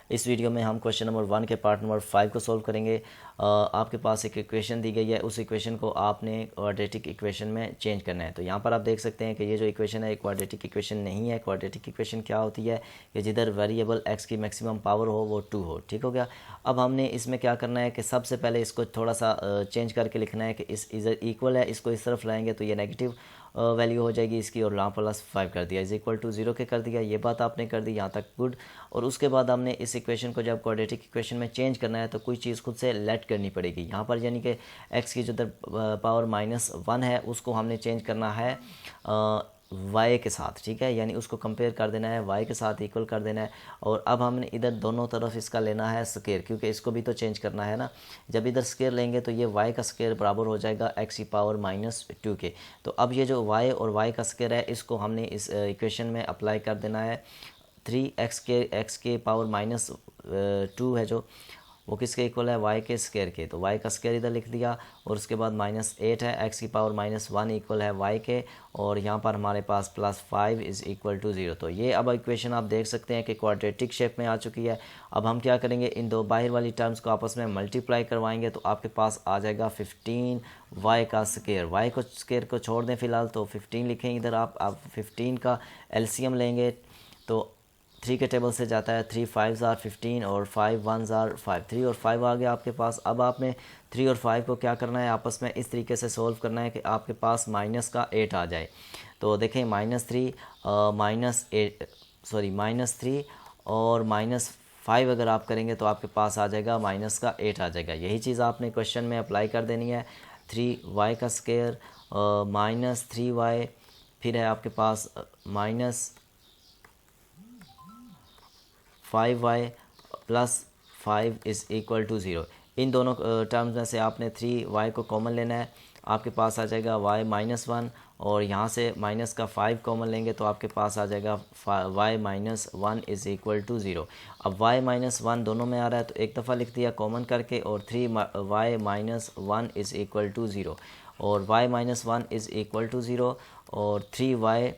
इस वीडियो में हम क्वेश्चन नंबर 1 के पार्ट नंबर 5 को सॉल्व करेंगे। आपके पास एक इक्वेशन दी गई है, उस इक्वेशन को आपने क्वाड्रेटिक इक्वेशन में चेंज करना है। तो यहाँ पर आप देख सकते हैं कि ये जो इक्वेशन है क्वाड्रेटिक इक्वेशन नहीं है। क्वाड्रेटिक इक्वेशन क्या होती है कि जिधर वेरिएबल x की मैक्सिमम पावर हो वो 2 हो। ठीक हो गया। अब हमने इसमें क्या करना है कि सबसे पहले इसको थोड़ा सा चेंज करके लिखना है कि इस इधर इक्वल है, इसको इस तरफ लाएंगे तो ये नेगेटिव वैल्यू हो जाएगी इसकी, और यहाँ +5 कर दिया इज इक्वल टू 0 के कर दिया। ये बात आपने कर दी, यहाँ तक गुड। और उसके बाद हमने इस इक्वेशन को जब क्वाड्रेटिक इक्वेशन में चेंज करना है तो कोई चीज़ खुद से लेट करनी पड़ेगी। यहाँ पर यानी कि x की जो पावर -1 है उसको हमने चेंज करना है y के साथ। ठीक है, यानी उसको कंपेयर कर देना है, y के साथ इक्वल कर देना है। और अब हमने इधर दोनों तरफ इसका लेना है स्क्वायर, क्योंकि इसको भी तो चेंज करना है ना। जब इधर स्क्वायर लेंगे तो ये y का स्क्वायर बराबर हो जाएगा x की पावर -2 के। तो अब ये जो y और y का स्क्वायर है इसको हमने इस इक्वेशन में अप्लाई कर देना है। 3x के पावर -2 है जो, वो किसके इक्वल है, y के स्क्वायर के। तो y का स्क्वायर इधर लिख दिया, और उसके बाद -8 है, x की पावर -1 इक्वल है y के, और यहाँ पर हमारे पास +5 इज़ इक्वल टू 0। तो ये अब इक्वेशन आप देख सकते हैं कि क्वाड्रेटिक शेप में आ चुकी है। अब हम क्या करेंगे, इन दो बाहर वाली टर्म्स को आपस में मल्टीप्लाई करवाएंगे तो आपके पास आ जाएगा 15y का स्क्वायर। y को स्क्वायर को छोड़ दें फ़िलहाल, तो 15 लिखें इधर। आप 15 का एलसीएम लेंगे तो 3 के टेबल से जाता है, 3 5s आर 15 और 5 1s आर 5। 3 और 5 आ गया आपके पास। अब आपने 3 और 5 को क्या करना है, आपस में इस तरीके से सोल्व करना है कि आपके पास माइनस का 8 आ जाए। तो देखें -3 -3 और -5 अगर आप करेंगे तो आपके पास आ जाएगा माइनस का 8 आ जाएगा। यही चीज़ आपने क्वेश्चन में अप्लाई कर देनी है। 3y का स्क्वायर -3y, फिर है आपके पास -5y +5 इज़ इक्वल टू 0। इन दोनों टर्म्स में से आपने 3y को कॉमन लेना है, आपके पास आ जाएगा y -1, और यहाँ से माइनस का 5 कॉमन लेंगे तो आपके पास आ जाएगा y -1 इज़ इक्वल टू 0। अब y -1 दोनों में आ रहा है तो एक दफ़ा लिख दिया कॉमन करके, और 3y -1 इज़ इक्वल टू 0, और y -1 इज़ इक्वल टू 0, और 3y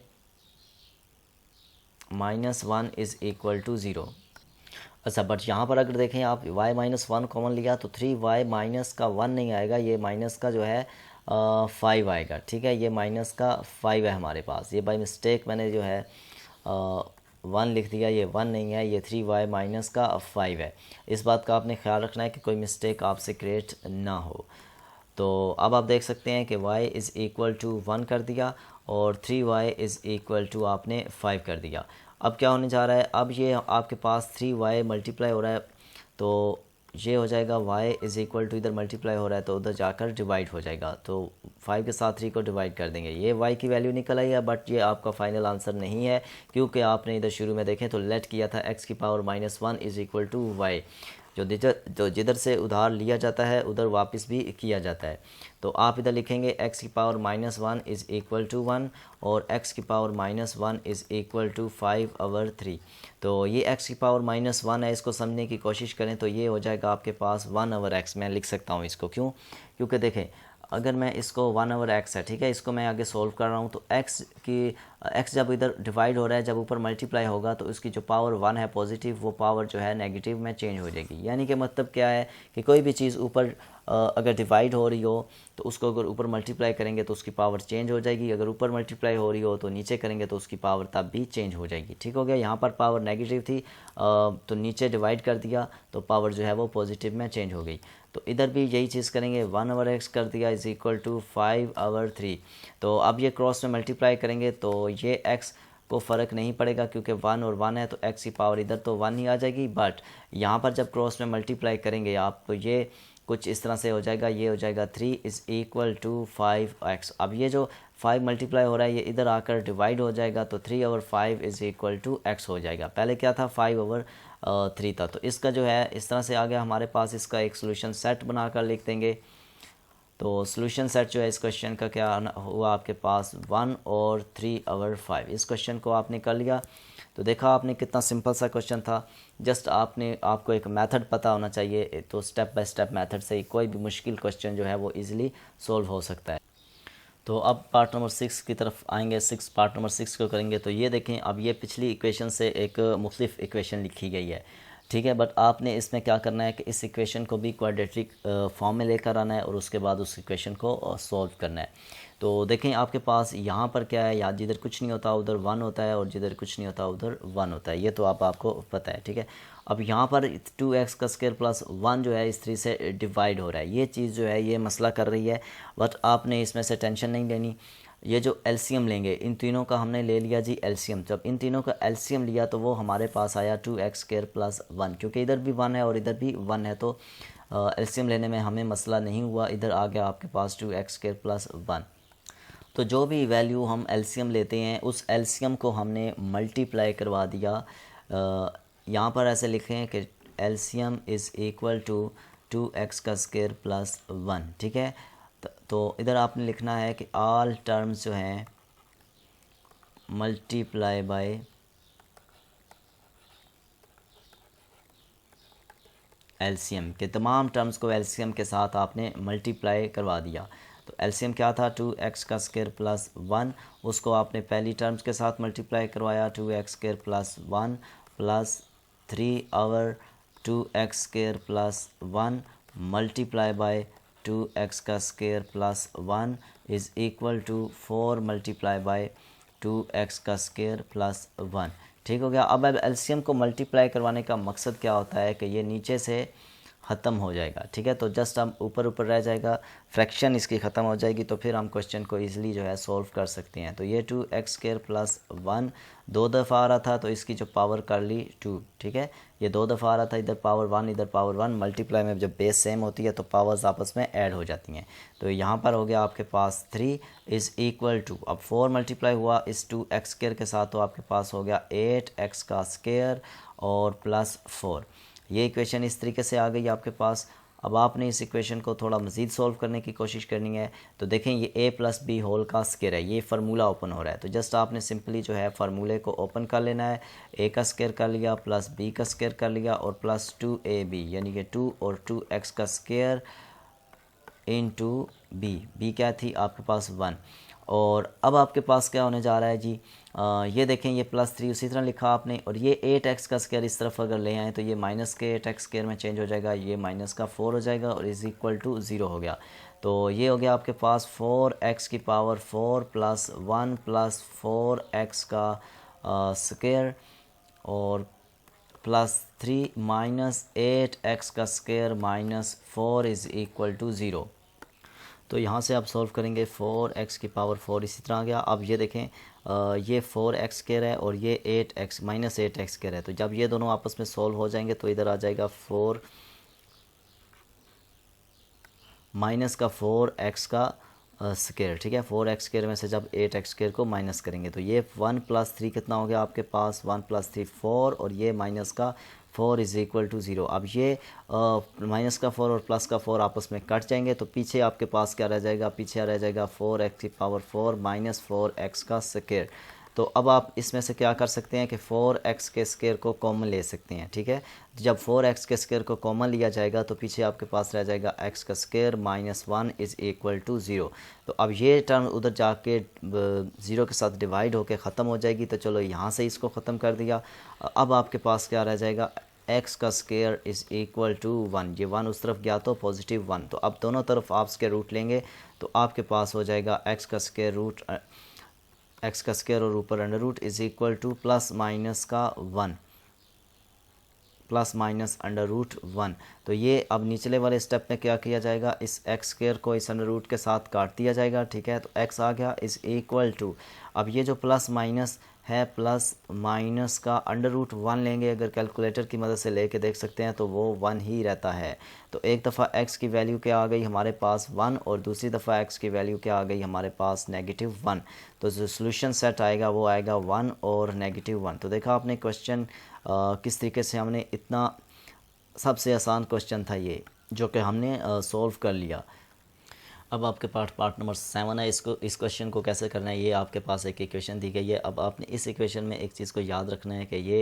-1 इज़ इक्वल टू 0। अच्छा, बट यहाँ पर अगर देखें आप y -1 कॉमन लिया तो 3y माइनस का 1 नहीं आएगा, ये माइनस का जो है 5 आएगा। ठीक है, ये माइनस का 5 है हमारे पास। ये बाई मिस्टेक मैंने जो है 1 लिख दिया, ये 1 नहीं है, ये 3y माइनस का 5 है। इस बात का आपने ख्याल रखना है कि कोई मिस्टेक आपसे क्रिएट ना हो। तो अब आप देख सकते हैं कि y इज़ इक्वल टू 1 कर दिया, और 3y इज़ इक्वल टू आपने 5 कर दिया। अब क्या होने जा रहा है, अब ये आपके पास 3y मल्टीप्लाई हो रहा है, तो ये हो जाएगा y इज़ इक्वल टू, इधर मल्टीप्लाई हो रहा है तो उधर जाकर डिवाइड हो जाएगा। तो 5 के साथ 3 को डिवाइड कर देंगे, ये y की वैल्यू निकल आई है। बट ये आपका फाइनल आंसर नहीं है, क्योंकि आपने इधर शुरू में देखें तो लेट किया था x की power -1 is equal to y। जो जिधर से उधार लिया जाता है उधर वापस भी किया जाता है। तो आप इधर लिखेंगे x की पावर -1 इज़ इक्वल टू 1, और x की पावर -1 इज़ इक्वल टू 5/3। तो ये x की पावर -1 है, इसको समझने की कोशिश करें तो ये हो जाएगा आपके पास 1/x। मैं लिख सकता हूँ इसको, क्यों, क्योंकि देखें अगर मैं इसको 1/x है, ठीक है, इसको मैं आगे सोल्व कर रहा हूँ तो x जब इधर डिवाइड हो रहा है, जब ऊपर मल्टीप्लाई होगा तो उसकी जो पावर 1 है पॉजिटिव, वो पावर जो है नेगेटिव में चेंज हो जाएगी। यानी कि मतलब क्या है कि कोई भी चीज़ ऊपर अगर डिवाइड हो रही हो तो उसको अगर ऊपर मल्टीप्लाई करेंगे तो उसकी पावर चेंज हो जाएगी, अगर ऊपर मल्टीप्लाई हो रही हो तो नीचे करेंगे तो उसकी पावर तब भी चेंज हो जाएगी। ठीक हो गया। यहाँ पर पावर नेगेटिव थी तो नीचे डिवाइड कर दिया तो पावर जो है वो पॉजिटिव में चेंज हो गई। तो इधर भी यही चीज़ करेंगे, 1/x कर दिया इज़ इक्वल टू 5/3। तो अब ये क्रॉस में मल्टीप्लाई करेंगे तो ये x को फ़र्क नहीं पड़ेगा, क्योंकि 1 और 1 है तो x की पावर इधर तो 1 ही आ जाएगी। बट यहाँ पर जब क्रॉस में मल्टीप्लाई करेंगे आप तो ये कुछ इस तरह से हो जाएगा, ये हो जाएगा 3 इज़ इक्वल टू 5x। अब ये जो 5 मल्टीप्लाई हो रहा है ये इधर आकर डिवाइड हो जाएगा तो 3/5 इज़ इक्वल टू x हो जाएगा। पहले क्या था, 5/3 था। तो इसका जो है इस तरह से आ गया हमारे पास। इसका एक सोल्यूशन सेट बनाकर लिख देंगे। तो सोल्यूशन सेट जो है इस क्वेश्चन का क्या हुआ आपके पास, 1 और 3/5। इस क्वेश्चन को आपने कर लिया। तो देखा आपने कितना सिंपल सा क्वेश्चन था। जस्ट आपको एक मेथड पता होना चाहिए, तो स्टेप बाय स्टेप मेथड से ही कोई भी मुश्किल क्वेश्चन जो है वो इजीली सॉल्व हो सकता है। तो अब पार्ट नंबर 6 की तरफ आएंगे। पार्ट नंबर 6 को करेंगे। तो ये देखें, अब ये पिछली इक्वेशन से एक मुख्तलिफ इक्वेशन लिखी गई है। ठीक है। बट आपने इसमें क्या करना है कि इस इक्वेशन को भी क्वाड्रेटिक फॉर्म में लेकर आना है और उसके बाद उस इक्वेशन को सॉल्व करना है। तो देखें आपके पास यहाँ पर क्या है, या जिधर कुछ नहीं होता उधर 1 होता है और जिधर कुछ नहीं होता उधर 1 होता है, ये तो आपको पता है। ठीक है। अब यहाँ पर 2x का स्क्वायर प्लस 1 जो है इस 3 से डिवाइड हो रहा है, ये चीज़ जो है ये मसला कर रही है। बट आपने इसमें से टेंशन नहीं लेनी। ये जो एलसीएम लेंगे, इन तीनों का हमने ले लिया जी एलसीएम। जब इन तीनों का एलसीएम लिया तो वो हमारे पास आया 2x स्क्वायर प्लस 1, क्योंकि इधर भी 1 है और इधर भी 1 है, तो एलसीएम लेने में हमें मसला नहीं हुआ। इधर आ गया आपके पास 2x स्क्वायर प्लस 1। तो जो भी वैल्यू हम एलसीएम लेते हैं उस एलसीएम को हमने मल्टीप्लाई करवा दिया। यहाँ पर ऐसे लिखें कि LCM is equal to 2x का स्क्वायर प्लस 1। ठीक है। तो इधर आपने लिखना है कि ऑल टर्म्स जो हैं मल्टीप्लाई बाय एलसीएम, के तमाम टर्म्स को एलसीएम के साथ आपने मल्टीप्लाई करवा दिया। तो एलसीएम क्या था, 2x का स्क्वायर प्लस 1, उसको आपने पहली टर्म्स के साथ मल्टीप्लाई करवाया, 2x square plus 1 plus 3 over 2x square plus 1 multiply by 2x का square plus 1 is equal to 4 multiply by 2x का स्क्वायर प्लस 1। ठीक हो गया। अब एलसीएम को मल्टीप्लाई करवाने का मकसद क्या होता है कि ये नीचे से ख़त्म हो जाएगा। ठीक है। तो जस्ट हम ऊपर ऊपर रह जाएगा, फ्रैक्शन इसकी ख़त्म हो जाएगी, तो फिर हम क्वेश्चन को इजीली जो है सॉल्व कर सकते हैं। तो ये 2x स्क्वायर प्लस 1 दो दफ़ा आ रहा था तो इसकी जो पावर कर ली 2। ठीक है। ये दो दफ़ा आ रहा था, इधर पावर 1 इधर पावर 1, मल्टीप्लाई में जब बेस सेम होती है तो पावर्स आपस में ऐड हो जाती हैं। तो यहाँ पर हो गया आपके पास 3 इज़ इक्वल टू, अब 4 मल्टीप्लाई हुआ इस 2x स्क्वायर के साथ तो आपके पास हो गया 8x का स्क्वायर और प्लस 4। ये इक्वेशन इस तरीके से आ गई आपके पास। अब आपने इस इक्वेशन को थोड़ा मज़ीद सॉल्व करने की कोशिश करनी है। तो देखें ये a प्लस बी होल का स्क्वायर है, ये फार्मूला ओपन हो रहा है। तो जस्ट आपने सिंपली जो है फार्मूले को ओपन कर लेना है, a का स्क्वायर कर लिया प्लस b का स्क्वायर कर लिया और प्लस 2ab, यानी कि 2 और 2x का स्क्वायर इनटू b क्या थी आपके पास 1। और अब आपके पास क्या होने जा रहा है जी, ये देखें ये प्लस 3 उसी तरह लिखा आपने, और ये 8x का स्क्वायर इस तरफ अगर ले आएँ तो ये माइनस के 8x स्क्वायर में चेंज हो जाएगा, ये माइनस का 4 हो जाएगा और इज़ इक्वल टू 0 हो गया। तो ये हो गया आपके पास 4x की पावर 4 प्लस 1 प्लस 4x का स्क्वायर और प्लस 3 माइनस 8x का square minus 4 is equal to 0। तो यहाँ से आप सॉल्व करेंगे 4x की पावर 4 इसी तरह आ गया। अब ये देखें ये 4x स्क्वायर है और ये 8x माइनस 8x स्क्वायर है। तो जब ये दोनों आपस में सॉल्व हो जाएंगे तो इधर आ जाएगा 4 माइनस का 4x का स्क्वायर। ठीक है। 4x स्क्वायर में से जब 8x स्क्वायर को माइनस करेंगे तो ये 1 प्लस 3 कितना हो गया आपके पास, 1 प्लस 3 4 और ये माइनस का 4 इज़ इक्वल टू 0। अब ये माइनस का 4 और प्लस का 4 आपस में कट जाएंगे तो पीछे आपके पास क्या रह जाएगा, पीछे रह जाएगा 4x की पावर 4 माइनस 4x का स्क्वायर। तो अब आप इसमें से क्या कर सकते हैं कि 4x के स्क्वायर को कॉमन ले सकते हैं। ठीक है। जब 4x के स्क्वायर को कॉमन लिया जाएगा तो पीछे आपके पास रह जाएगा x का square minus 1 is equal to 0। तो अब ये टर्म उधर जाके 0 के साथ डिवाइड होकर ख़त्म हो जाएगी। तो चलो यहाँ से इसको ख़त्म कर दिया। अब आपके पास क्या रह जाएगा, x का स्क्वायर इज़ इक्वल टू 1, ये 1 उस तरफ गया तो पॉजिटिव 1। तो अब दोनों तरफ आप स्क्वायर रूट लेंगे तो आपके पास हो जाएगा x का स्क्वायर रूट, x का स्क्वायर और ऊपर under root is equal to plus minus का 1 प्लस माइनस अंडर रूट 1। तो ये अब निचले वाले स्टेप में क्या किया जाएगा, इस x स्क्वायर को इस अंडर रूट के साथ काट दिया जाएगा। ठीक है। तो x आ गया इज़ इक्वल टू, अब ये जो प्लस माइनस है प्लस माइनस का अंडर रूट 1 लेंगे, अगर कैलकुलेटर की मदद से लेके देख सकते हैं तो वो 1 ही रहता है। तो एक दफ़ा x की वैल्यू क्या आ गई हमारे पास 1 और दूसरी दफ़ा x की वैल्यू क्या आ गई हमारे पास -1। तो जो सोल्यूशन सेट आएगा वो आएगा 1 और -1। तो देखा आपने क्वेश्चन किस तरीके से हमने इतना सबसे आसान क्वेश्चन था ये जो कि हमने सॉल्व कर लिया। अब आपके पास पार्ट नंबर 7 है। इस क्वेश्चन को कैसे करना है, ये आपके पास एक इक्वेशन दी गई है। अब आपने इस इक्वेशन में एक चीज़ को याद रखना है कि ये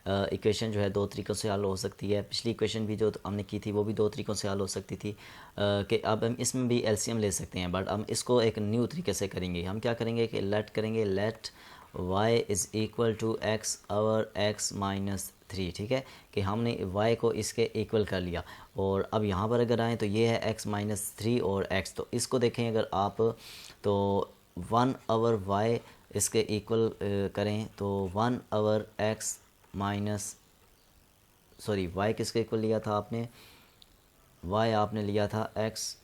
इक्वेशन जो है दो तरीक़ों से हल हो सकती है। पिछली इक्वेशन भी जो हमने की थी वो भी दो तरीक़ों से हल हो सकती थी कि अब हम इसमें भी एलसीएम ले सकते हैं, बट हम इसको एक न्यू तरीके से करेंगे। हम क्या करेंगे कि let y is equal to x over x minus 3, ठीक है, कि हमने y को इसके इक्वल कर लिया। और अब यहाँ पर अगर आएँ तो ये है x-3 और x, तो इसको देखें अगर आप तो 1 ओवर y इसके इक्वल करें तो 1 over x minus sorry y किसके इक्वल लिया था आपने, y आपने लिया था x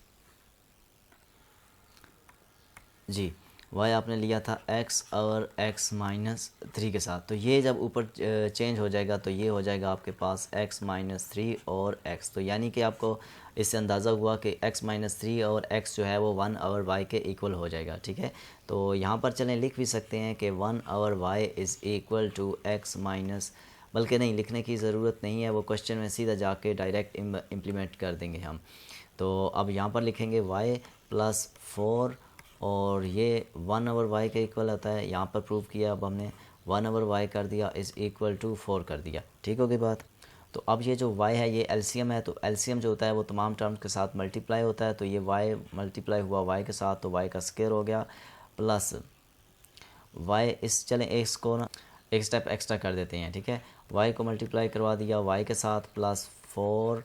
जी y आपने लिया था x और x-3 के साथ। तो ये जब ऊपर चेंज हो जाएगा तो ये हो जाएगा आपके पास x-3 और x। तो यानी कि आपको इससे अंदाज़ा हुआ कि x-3 और x जो है वो 1 ओवर y के इक्वल हो जाएगा, ठीक है। तो यहाँ पर चलें लिख भी सकते हैं कि 1 over y is equal to x minus, बल्कि नहीं लिखने की ज़रूरत नहीं है, वो क्वेश्चन में सीधा जाके डायरेक्ट इम्प्लीमेंट कर देंगे हम। तो अब यहाँ पर लिखेंगे y प्लस 4 और ये 1 ओवर y के इक्वल आता है, यहाँ पर प्रूव किया। अब हमने 1 ओवर y कर दिया इज़ इक्वल टू 4 कर दिया, ठीक हो गई बात। तो अब ये जो y है ये एलसीएम है, तो एलसीएम जो होता है वो तमाम टर्म्स के साथ मल्टीप्लाई होता है। तो ये y मल्टीप्लाई हुआ y के साथ तो y का स्क्वायर हो गया प्लस y इस चलें इसको ना एक स्टेप एक्स्ट्रा कर देते हैं, ठीक है। y को मल्टीप्लाई करवा दिया y के साथ प्लस 4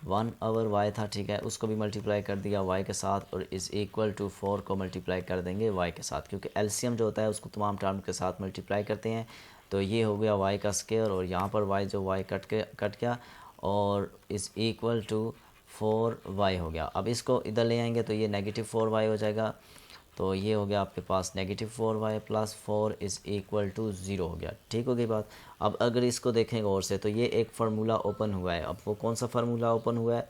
1 ओवर y था, ठीक है, उसको भी मल्टीप्लाई कर दिया y के साथ और इज़ इक्वल टू 4 को मल्टीप्लाई कर देंगे y के साथ, क्योंकि एलसीएम जो होता है उसको तमाम टर्म के साथ मल्टीप्लाई करते हैं। तो ये हो गया y का स्क्वायर और यहाँ पर y जो y कट गया और इज़ इक्वल टू 4y हो गया। अब इसको इधर ले आएंगे तो ये नेगेटिव 4y हो जाएगा। तो ये हो गया आपके पास negative 4y plus 4 is equal to 0 हो गया, ठीक हो गई बात। अब अगर इसको देखें गौर से तो ये एक फार्मूला ओपन हुआ है। अब वो कौन सा फार्मूला ओपन हुआ है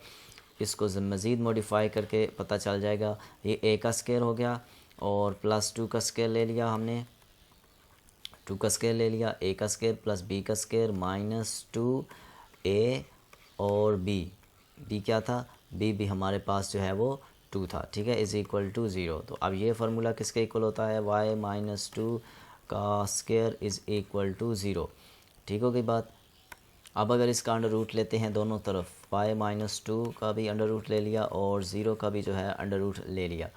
इसको मज़ीद मॉडिफाई करके पता चल जाएगा। ये a का स्क्वायर हो गया और प्लस 2 का स्क्वायर ले लिया हमने, 2 का स्क्वायर ले लिया, a का स्क्वायर प्लस b का स्क्वायर माइनस 2a और b क्या था, b भी हमारे पास जो है वो 2 था, ठीक है, इज़ इक्वल टू 0। तो अब ये फार्मूला किसके इक्वल होता है, y माइनस 2 का स्क्वायर इज़ इक्वल टू 0, ठीक हो गई बात। अब अगर इसका अंडर रूट लेते हैं दोनों तरफ, y माइनस 2 का भी अंडर रूट ले लिया और 0 का भी जो है अंडर रूट ले लिया,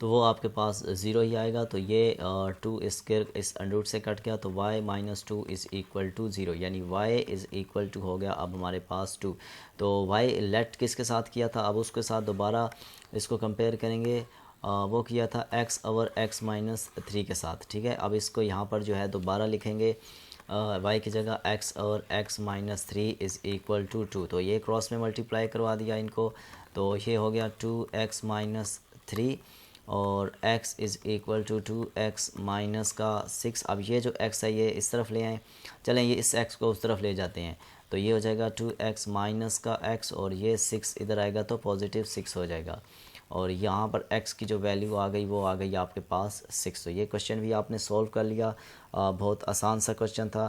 तो वो आपके पास 0 ही आएगा। तो ये 2 स्क्वायर इस अंडर रूट से कट गया तो y minus 2 is equal to 0, यानी y इज़ इक्वल टू हो गया अब हमारे पास 2। तो y लेट किसके साथ किया था, अब उसके साथ दोबारा इसको कंपेयर करेंगे, वो किया था x ओवर x-3 के साथ, ठीक है। अब इसको यहाँ पर जो है दोबारा लिखेंगे y की जगह x और x-3 इज़ इक्वल टू 2। तो ये क्रॉस में मल्टीप्लाई करवा दिया इनको, तो ये हो गया 2x-3 और x is equal to 2x minus का 6। अब ये जो x है ये इस तरफ ले आएँ, चलें ये इस x को उस तरफ ले जाते हैं, तो ये हो जाएगा 2x माइनस का x और ये 6 इधर आएगा तो पॉजिटिव 6 हो जाएगा। और यहाँ पर x की जो वैल्यू आ गई वो आ गई आपके पास 6। तो ये क्वेश्चन भी आपने सॉल्व कर लिया, बहुत आसान सा क्वेश्चन था।